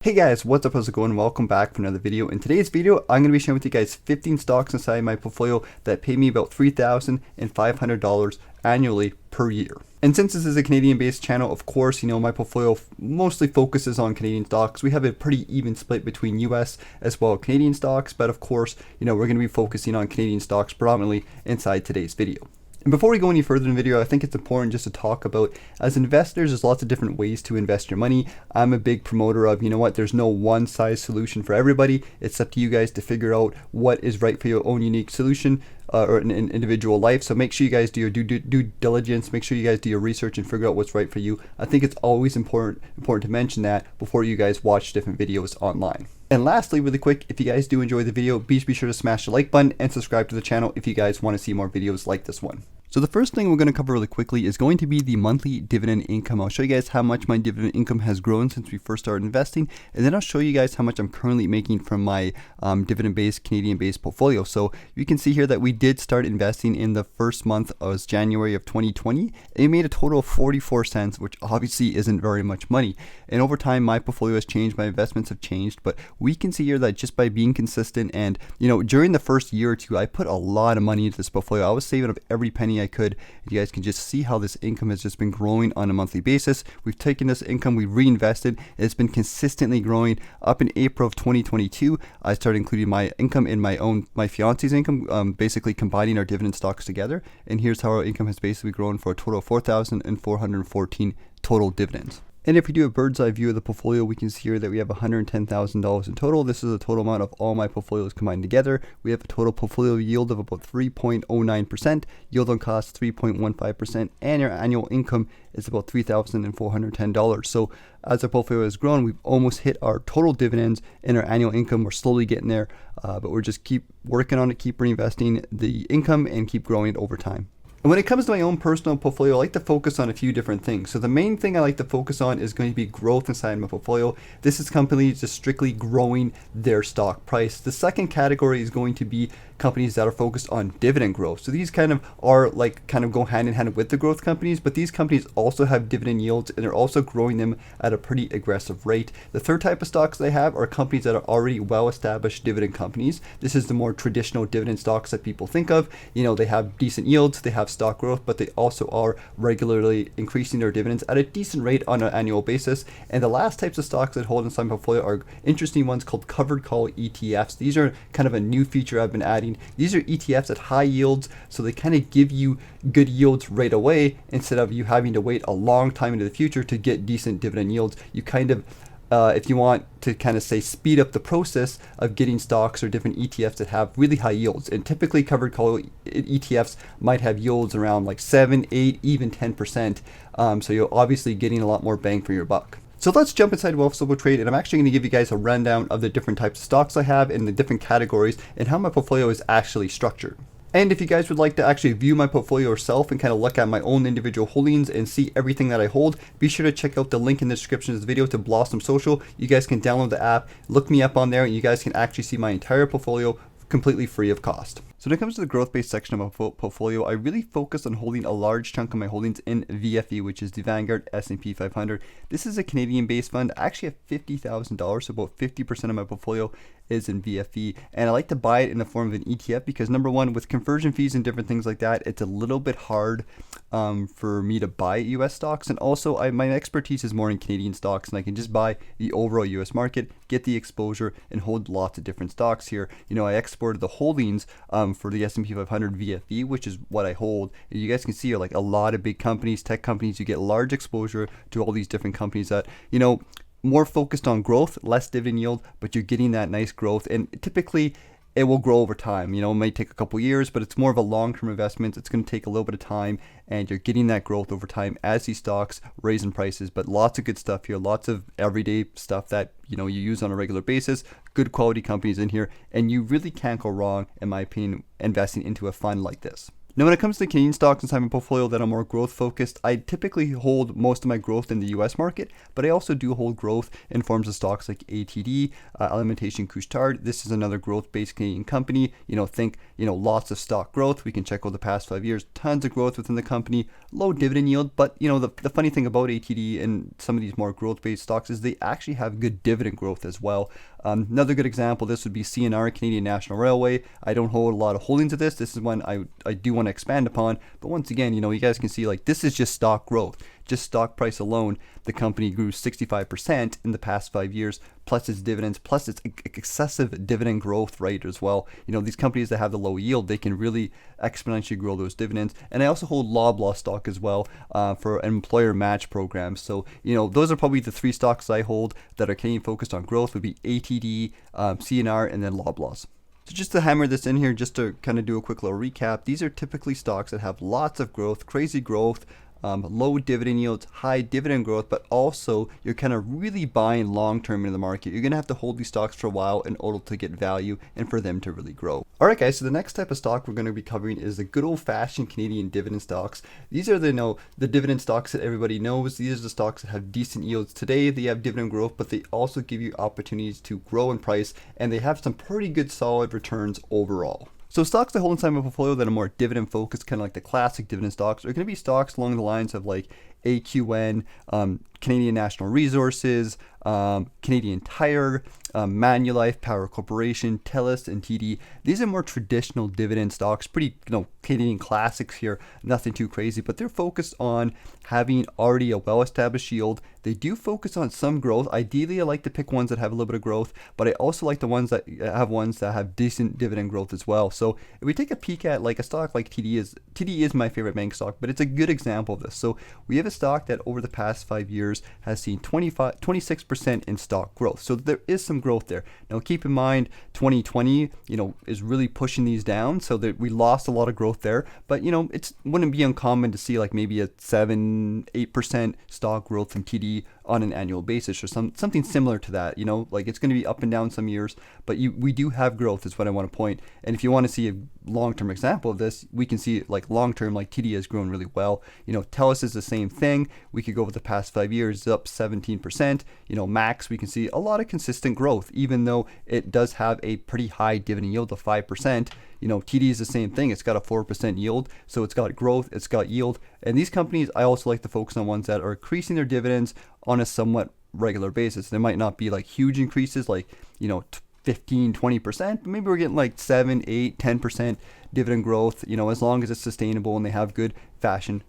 Hey guys, what's up, how's it going? Welcome back for another video. In today's video, I'm going to be sharing with you guys 15 stocks inside my portfolio that pay me about $3,500 annually per year. And since this is a Canadian-based channel, of course, my portfolio mostly focuses on Canadian stocks. We have a pretty even split between US as well as Canadian stocks, but of course, we're going to be focusing on Canadian stocks predominantly inside today's video. And before we go any further in the video, I think it's important just to talk about, as investors, there's lots of different ways to invest your money. I'm a big promoter of, there's no one size solution for everybody. It's up to you guys to figure out what is right for your own unique solution or an individual life. So make sure you guys do your due diligence, make sure you guys do your research and figure out what's right for you. I think it's always important to mention that before you guys watch different videos online. And lastly, really quick, if you guys do enjoy the video, please be sure to smash the like button and subscribe to the channel if you guys want to see more videos like this one. So the first thing we're going to cover really quickly is going to be the monthly dividend income. I'll show you guys how much my dividend income has grown since we first started investing, and then I'll show you guys how much I'm currently making from my dividend-based, Canadian-based portfolio. So you can see here that we did start investing in the first month of January of 2020, and it made a total of 44 cents, which obviously isn't very much money. And over time, my portfolio has changed, my investments have changed, but we can see here that just by being consistent and, during the first year or two, I put a lot of money into this portfolio. I was saving up every penny I could. You guys can just see how this income has just been growing on a monthly basis. We've taken this income, we reinvested, and it's been consistently growing. Up in April of 2022, I started including my income in my fiance's income, basically combining our dividend stocks together. And here's how our income has basically grown for a total of $4,414 total dividends. And if we do a bird's eye view of the portfolio, we can see here that we have $110,000 in total. This is the total amount of all my portfolios combined together. We have a total portfolio yield of about 3.09%, yield on cost 3.15%, and our annual income is about $3,410. So as our portfolio has grown, we've almost hit our total dividends and our annual income. We're slowly getting there, but we're just keep working on it, keep reinvesting the income, and keep growing it over time. And when it comes to my own personal portfolio, I like to focus on a few different things. So the main thing I like to focus on is going to be growth inside my portfolio. This is companies just strictly growing their stock price. The second category is going to be companies that are focused on dividend growth. So these kind of go hand in hand with the growth companies, but these companies also have dividend yields and they're also growing them at a pretty aggressive rate. The third type of stocks they have are companies that are already well-established dividend companies. This is the more traditional dividend stocks that people think of. They have decent yields, they have stock growth, but they also are regularly increasing their dividends at a decent rate on an annual basis. And the last types of stocks that hold inside my portfolio are interesting ones called covered call ETFs. These are kind of a new feature I've been adding. These are ETFs at high yields, so they kind of give you good yields right away instead of you having to wait a long time into the future to get decent dividend yields. You kind of if you want to kind of say speed up the process of getting stocks or different ETFs that have really high yields, and typically covered call ETFs might have yields around like 7, 8, even 10%. So you're obviously getting a lot more bang for your buck. So let's jump inside Wealthsimple Trade, and I'm actually going to give you guys a rundown of the different types of stocks I have in the different categories and how my portfolio is actually structured. And if you guys would like to actually view my portfolio yourself and kind of look at my own individual holdings and see everything that I hold, be sure to check out the link in the description of this video to Blossom Social. You guys can download the app, look me up on there, and you guys can actually see my entire portfolio completely free of cost. So when it comes to the growth-based section of my portfolio, I really focus on holding a large chunk of my holdings in VFE, which is the Vanguard S&P 500. This is a Canadian-based fund. I actually have $50,000, so about 50% of my portfolio is in VFE, and I like to buy it in the form of an ETF because, number one, with conversion fees and different things like that, it's a little bit hard for me to buy US stocks, and also my expertise is more in Canadian stocks, and I can just buy the overall US market, get the exposure, and hold lots of different stocks here. I exported the holdings for the S&P 500 VFE, which is what I hold. And you guys can see like a lot of big companies, tech companies. You get large exposure to all these different companies that, more focused on growth, less dividend yield, but you're getting that nice growth, and typically it will grow over time. It may take a couple years, but it's more of a long-term investment. It's going to take a little bit of time, and you're getting that growth over time as these stocks raise in prices. But lots of good stuff here, lots of everyday stuff that you use on a regular basis, good quality companies in here, and you really can't go wrong, in my opinion, investing into a fund like this. Now, when it comes to Canadian stocks inside my portfolio that are more growth focused, I typically hold most of my growth in the US market, but I also do hold growth in forms of stocks like ATD, Alimentation Couche-Tard. This is another growth-based Canadian company. Think, lots of stock growth. We can check out the past 5 years, tons of growth within the company, low dividend yield. But, the funny thing about ATD and some of these more growth-based stocks is they actually have good dividend growth as well. Another good example, this would be CNR, Canadian National Railway. I don't hold a lot of holdings of this. This is one I do want to expand upon. But once again, you guys can see this is just stock growth. Just stock price alone, the company grew 65% in the past 5 years, plus its dividends, plus its excessive dividend growth rate as well. These companies that have the low yield, they can really exponentially grow those dividends. And I also hold Loblaw stock as well for employer match programs. So, those are probably the 3 stocks I hold that are Canadian focused on growth would be ATD, CNR, and then Loblaws. So just to hammer this in here, just to kind of do a quick little recap, these are typically stocks that have lots of growth, crazy growth, low dividend yields, high dividend growth, but also you're kind of really buying long-term into the market. You're going to have to hold these stocks for a while in order to get value and for them to really grow. All right, guys, so the next type of stock we're going to be covering is the good old-fashioned Canadian dividend stocks. These are the dividend stocks that everybody knows. These are the stocks that have decent yields today. They have dividend growth, but they also give you opportunities to grow in price, and they have some pretty good solid returns overall. So stocks I hold inside my portfolio that are more dividend focused, kind of like the classic dividend stocks, are going to be stocks along the lines of like AQN, Canadian National Resources, Canadian Tire, Manulife, Power Corporation, TELUS, and TD. These are more traditional dividend stocks, pretty Canadian classics here, nothing too crazy, but they're focused on having already a well-established yield. They do focus on some growth. Ideally, I like to pick ones that have a little bit of growth, but I also like the ones that have decent dividend growth as well. So if we take a peek at like a stock like TD is my favorite bank stock, but it's a good example of this. So we have a stock that over the past 5 years has seen 26% in stock growth. So there is some growth there. Now keep in mind 2020, is really pushing these down, so that we lost a lot of growth there. But it wouldn't be uncommon to see like maybe a 7-8% stock growth from TD on an annual basis, or something similar to that. Like it's going to be up and down some years, but we do have growth is what I want to point. And if you want to see a long-term example of this, we can see like long-term, like TD has grown really well. TELUS is the same thing. We could go over the past 5 years, up 17%. Max, we can see a lot of consistent growth, even though it does have a pretty high dividend yield of 5%. TD is the same thing. It's got a 4% yield, so it's got growth, it's got yield. And these companies, I also like to focus on ones that are increasing their dividends on a somewhat regular basis. There might not be like huge increases, like 15-20%, but maybe we're getting like 7-8-10% dividend growth, as long as it's sustainable and they have good old-fashioned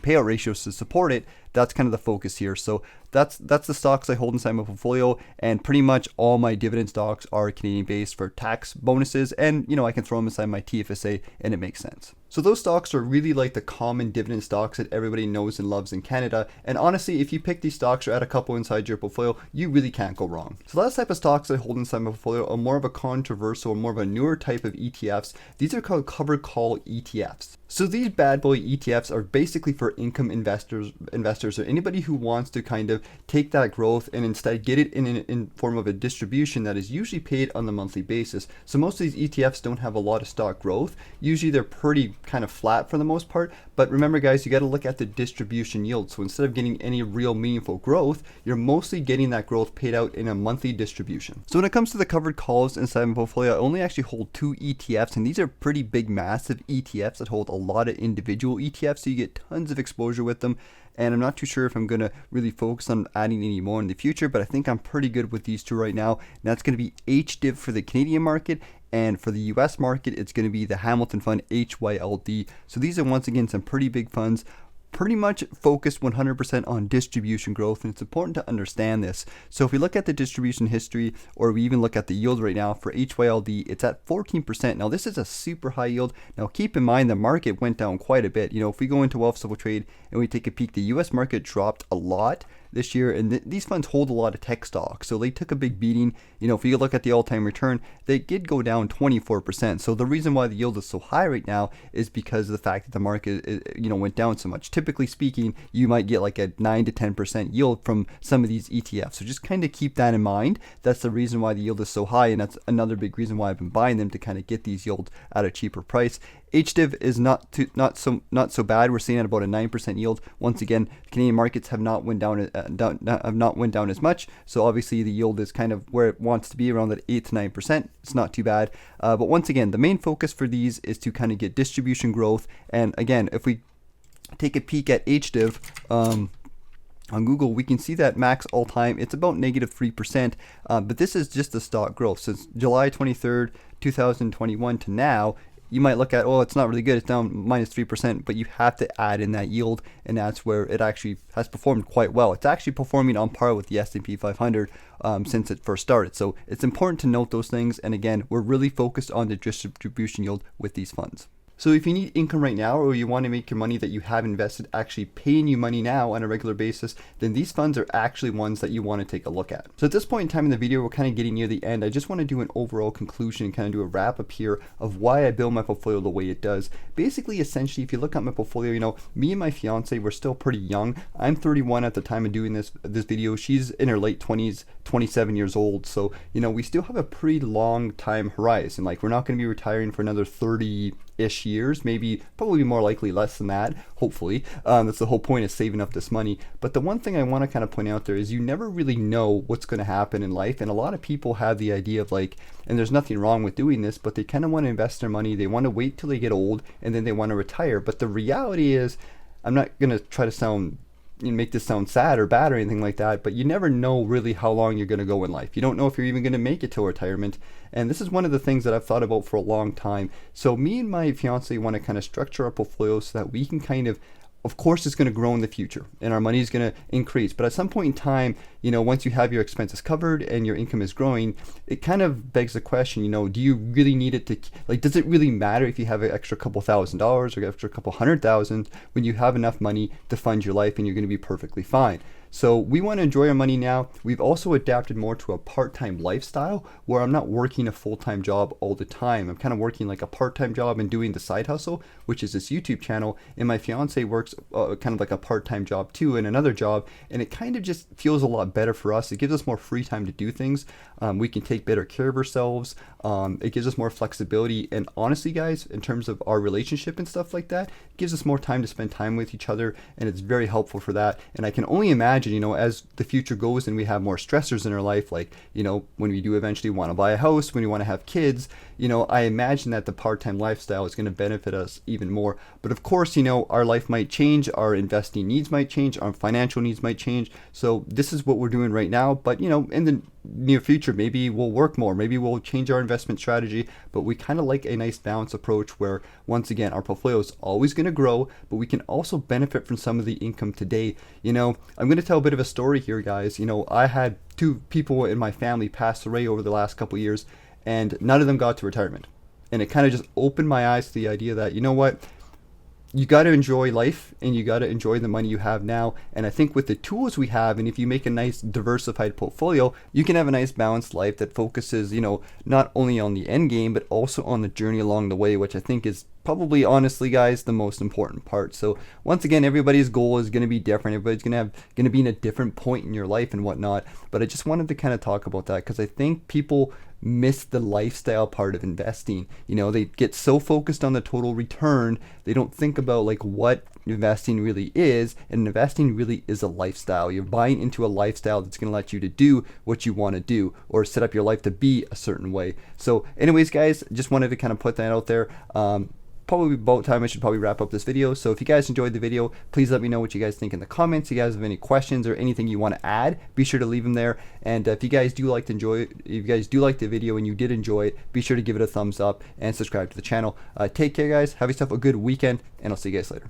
payout ratios to support it. That's kind of the focus here. So that's the stocks I hold inside my portfolio, and pretty much all my dividend stocks are Canadian based for tax bonuses, and I can throw them inside my TFSA and it makes sense. So those stocks are really like the common dividend stocks that everybody knows and loves in Canada. And honestly, if you pick these stocks or add a couple inside your portfolio, you really can't go wrong. So the last type of stocks I hold inside my portfolio are more of a controversial, more of a newer type of ETFs. These are called covered call ETFs. So these bad boy ETFs are basically for income investors or anybody who wants to kind of take that growth and instead get it in form of a distribution that is usually paid on a monthly basis. So most of these ETFs don't have a lot of stock growth. Usually they're pretty kind of flat for the most part. But remember, guys, you got to look at the distribution yield. So instead of getting any real meaningful growth, you're mostly getting that growth paid out in a monthly distribution. So when it comes to the covered calls inside my portfolio, I only actually hold 2 ETFs, and these are pretty big, massive ETFs that hold a lot of individual ETFs, so you get tons of exposure with them. And I'm not too sure if I'm going to really focus on adding any more in the future, but I think I'm pretty good with these 2 right now. And that's going to be HDIV for the Canadian market, and for the US market, it's going to be the Hamilton Fund, HYLD. So these are once again some pretty big funds, pretty much focused 100% on distribution growth, and it's important to understand this. So if we look at the distribution history, or we even look at the yield right now for HYLD, it's at 14%. Now this is a super high yield. Now keep in mind the market went down quite a bit. If we go into Wealthsimple Trade and we take a peek, the US market dropped a lot this year, and these funds hold a lot of tech stocks, so they took a big beating. If you look at the all-time return, they did go down 24%. So the reason why the yield is so high right now is because of the fact that the market went down so much. Typically speaking, you might get like a 9 to 10% yield from some of these ETFs, so just kind of keep that in mind. That's the reason why the yield is so high, and that's another big reason why I've been buying them, to kind of get these yields at a cheaper price. HDIV is not so bad. We're seeing at about a 9% yield. Once again, Canadian markets have not went down as much, so obviously the yield is kind of where it wants to be, around that 8 to 9%. It's not too bad. But once again, the main focus for these is to kind of get distribution growth. And again, if we take a peek at HDIV on Google, we can see that max all time, it's about -3%, but this is just the stock growth. Since July 23rd, 2021 to now, you might look at, oh, it's not really good, it's down -3%, but you have to add in that yield, and that's where it actually has performed quite well. It's actually performing on par with the S&P 500 since it first started. So it's important to note those things, and again, we're really focused on the distribution yield with these funds. So if you need income right now, or you want to make your money that you have invested actually paying you money now on a regular basis, then these funds are actually ones that you want to take a look at. So at this point in time in the video, we're kind of getting near the end. I just want to do an overall conclusion and kind of do a wrap up here of why I build my portfolio the way it does. Basically, essentially, if you look at my portfolio, you know, me and my fiance, we're still pretty young. I'm 31 at the time of doing this video. She's in her late 20s, 27 years old. So, you know, we still have a pretty long time horizon. Like, we're not going to be retiring for another 30-ish years, maybe, probably more likely less than that, hopefully. That's the whole point, is saving up this money. But the one thing I want to kind of point out there is you never really know what's going to happen in life, and a lot of people have the idea of like, and there's nothing wrong with doing this, but they kind of want to invest their money, they want to wait till they get old, and then they want to retire. But the reality is, I'm not going to try to make this sound sad or bad or anything like that, but you never know really how long you're going to go in life. You don't know if you're even going to make it till retirement, and this is one of the things that I've thought about for a long time. So me and my fiance want to kind of structure our portfolio so that we can kind of course it's going to grow in the future and our money is going to increase, but at some point in time, you know, once you have your expenses covered and your income is growing, it kind of begs the question, you know, do you really need it to, like, does it really matter if you have an extra couple $1,000s or extra couple $100,000 when you have enough money to fund your life and you're going to be perfectly fine? So we want to enjoy our money now. We've also adapted more to a part-time lifestyle where I'm not working a full-time job all the time. I'm kind of working like a part-time job and doing the side hustle, which is this YouTube channel. And my fiance works kind of like a part-time job too, and another job. And it kind of just feels a lot better for us. It gives us more free time to do things. We can take better care of ourselves. It gives us more flexibility. And honestly, guys, in terms of our relationship and stuff like that, it gives us more time to spend time with each other. And it's very helpful for that. And I can only imagine, you know, as the future goes and we have more stressors in our life, like, you know, when we do eventually want to buy a house, when we want to have kids, you know, I imagine that the part-time lifestyle is going to benefit us even more. But of course, you know, our life might change, our investing needs might change, our financial needs might change. So this is what we're doing right now. But, you know, in the near future, maybe we'll work more, maybe we'll change our investment strategy, but we kind of like a nice balanced approach where, once again, our portfolio is always going to grow, but we can also benefit from some of the income today. You know, I'm going to tell a bit of a story here, guys. You know, I had 2 people in my family pass away over the last couple years, and none of them got to retirement. And it kind of just opened my eyes to the idea that, you know what, you got to enjoy life and you got to enjoy the money you have now. And I think with the tools we have, and if you make a nice diversified portfolio, you can have a nice balanced life that focuses, you know, not only on the end game, but also on the journey along the way, which I think is probably, honestly, guys, the most important part. So once again, everybody's goal is going to be different. Everybody's going to be in a different point in your life and whatnot. But I just wanted to kind of talk about that because I think people miss the lifestyle part of investing. You know, they get so focused on the total return, they don't think about like what investing really is. And investing really is a lifestyle. You're buying into a lifestyle that's going to let you to do what you want to do, or set up your life to be a certain way. So anyways, guys, just wanted to kind of put that out there. Probably about time I should probably wrap up this video. So if you guys enjoyed the video, please let me know what you guys think in the comments. If you guys have any questions or anything you want to add, be sure to leave them there. And if you guys do like the video and you did enjoy it, be sure to give it a thumbs up and subscribe to the channel. Take care, guys. Have yourself a good weekend, and I'll see you guys later.